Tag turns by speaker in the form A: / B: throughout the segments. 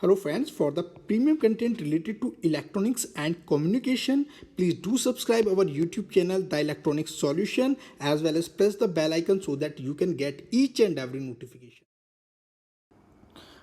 A: Hello friends, for the premium content related to electronics and communication, please do subscribe our YouTube channel The Electronics Solution as well as press the bell icon so that you can get each and every notification.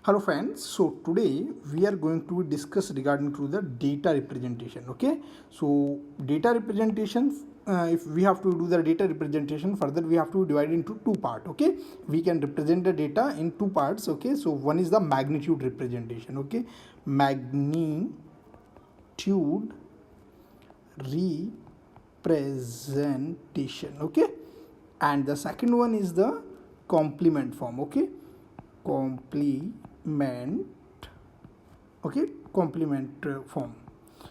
A: Hello friends, so today we are going to discuss regarding to the data representation. Okay, so data representation, if we have to do the data representation further, we have to divide into two parts. Okay, we can represent the data in two parts. Okay, so one is the magnitude representation. Okay, magnitude representation. Okay, and the second one is the complement form. Okay, complement, okay, complement form.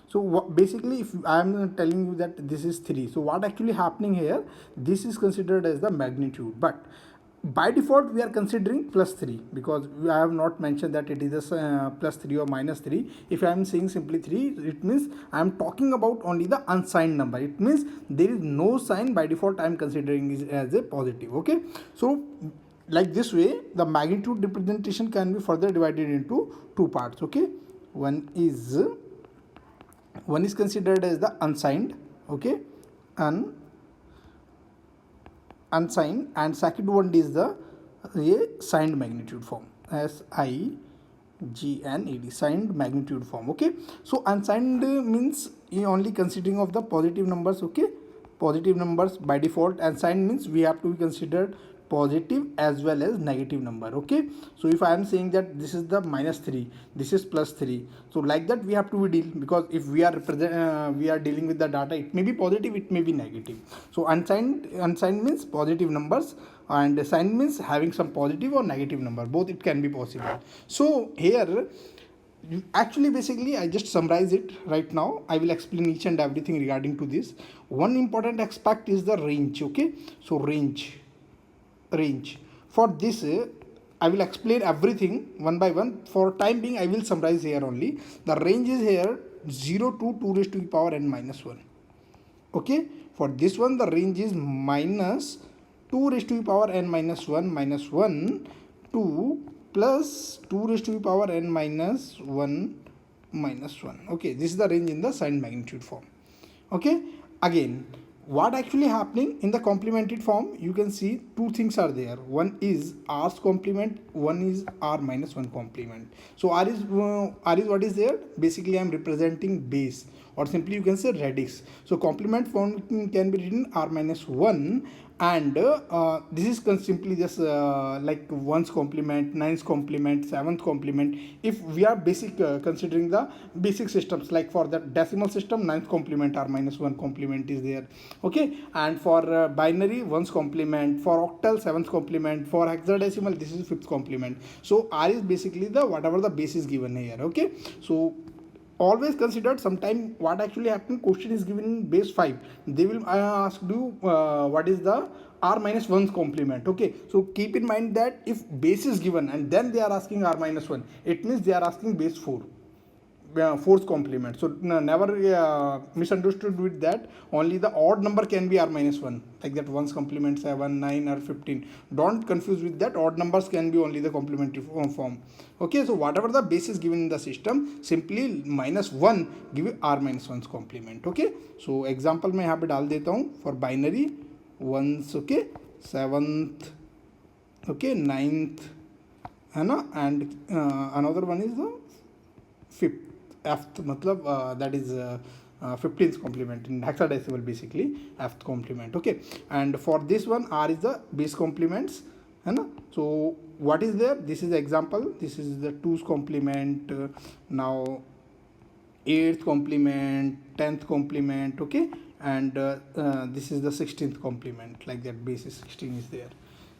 A: So basically, if I am telling you that this is 3, so what actually happening here, this is considered as the magnitude, but by default we are considering plus 3 because I have not mentioned that it is a plus 3 or minus 3. If I am saying simply 3, it means I am talking about only the unsigned number. It means there is no sign. By default I am considering it as a positive. Okay, so like this way the magnitude representation can be further divided into two parts. Okay, one is considered as the unsigned. Okay, unsigned, and second one is the signed magnitude form, signed magnitude form. Okay, so unsigned means only considering of the positive numbers. Okay, positive numbers by default, and signed means we have to be considered positive as well as negative number. Okay, so if I am saying that this is the minus 3, this is plus 3, so like that we have to be deal, because if we are we are dealing with the data, it may be positive, it may be negative. So unsigned means positive numbers, and signed means having some positive or negative number, both it can be possible. So here actually basically I just summarize it right now. I will explain each and everything regarding to this. One important aspect is the range. Okay, so range for this I will explain everything one by one. For time being I will summarize here only. The range is here 0 to 2 raised to the power n minus 1. Okay, for this one the range is minus 2 raised to the power n minus 1 minus 1 to plus 2 raised to the power n minus 1 minus 1. Okay, this is the range in the signed magnitude form. Okay, again what actually happening in the complemented form, you can see two things are there. One is r's complement, one is r minus 1 complement. So r is what is there, basically I am representing base, or simply you can say radix. So complement form can be written r minus 1, and this is simply just like 1's complement, 9's complement, 7th complement. If we are considering the basic systems, like for the decimal system 9th complement r minus 1 complement is there. Okay, and for binary 1's complement, for octal 7th complement, for hexadecimal this is 5th complement. So r is basically the whatever the base is given here. Okay, so always considered. Sometime what actually happened, question is given in base 5, they will ask you what is the r minus 1's complement. Okay, so keep in mind that if base is given and then they are asking r minus 1, it means they are asking base 4, fourth complement. So never misunderstood with that. Only the odd number can be r minus 1, like that 1's complement 7, 9 or 15. Don't confuse with that. Odd numbers can be only the complementary form. Okay, so whatever the base is given in the system, simply minus 1 give you r minus 1's complement. Okay, so example मैं यहाँ पे डाल देता हूँ for binary 1's, okay, 7th, okay, 9th है ना, and another one is the 5th, fth matlab that is 15th complement in hexadecimal, basically fth complement. Okay, and for this one r is the base complements है ना. So what is there, this is example, this is the 2's complement, now 8th complement, 10th complement. Okay, and this is the 16th complement, like that base is 16 is there.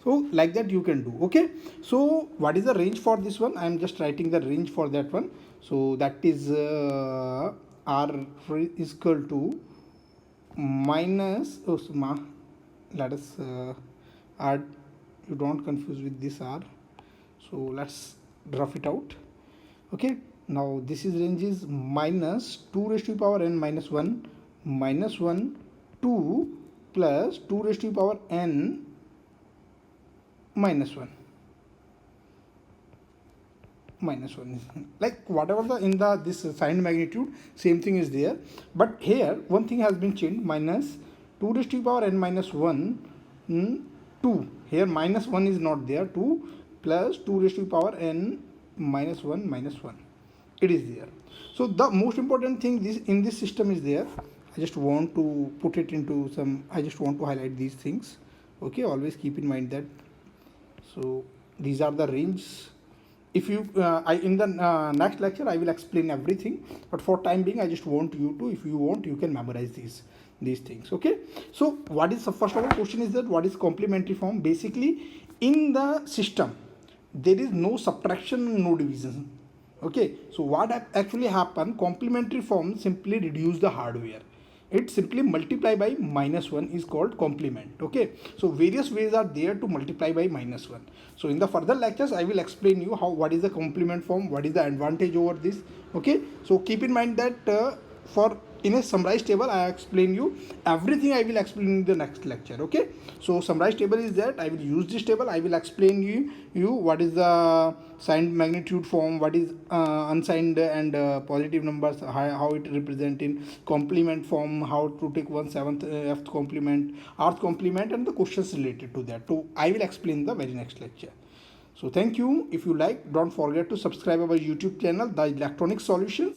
A: So like that you can do. Okay, so what is the range for this one, I am just writing the range for that one. So that is r is equal to minus let us add, you don't confuse with this r, so let's rough it out. Okay, now this is range is minus 2 raised to the power n minus 1 minus 1 to plus 2 raised to the power n minus 1 minus 1 like whatever the in the this signed magnitude same thing is there, but here one thing has been changed, minus 2 raised to the power n minus 1 2, here minus 1 is not there, 2 plus 2 raised to the power n minus 1 minus 1 it is there. So the most important thing this in this system is there, I just want to put it into some, I just want to highlight these things. Okay, always keep in mind that. So these are the range. If you I in the next lecture I will explain everything, but for time being I just want you to, if you want you can memorize these things. Okay, so what is the first of all question is that what is complementary form? Basically in the system there is no subtraction, no division. Okay, so what actually happen, complementary form simply reduce the hardware, it simply multiply by minus 1 is called complement. Okay, so various ways are there to multiply by minus 1. So in the further lectures I will explain you how, what is the complement form, what is the advantage over this. Okay, so keep in mind that for in a summarized table I explain you everything, I will explain in the next lecture. Okay, so summarized table is that I will use this table, I will explain you what is the signed magnitude form, what is unsigned and positive numbers, how it represent in complement form, how to take 1/7 fth complement, rth complement, and the questions related to that. So I will explain in the very next lecture. So thank you. If you like, don't forget to subscribe our YouTube channel, The Electronic Solutions.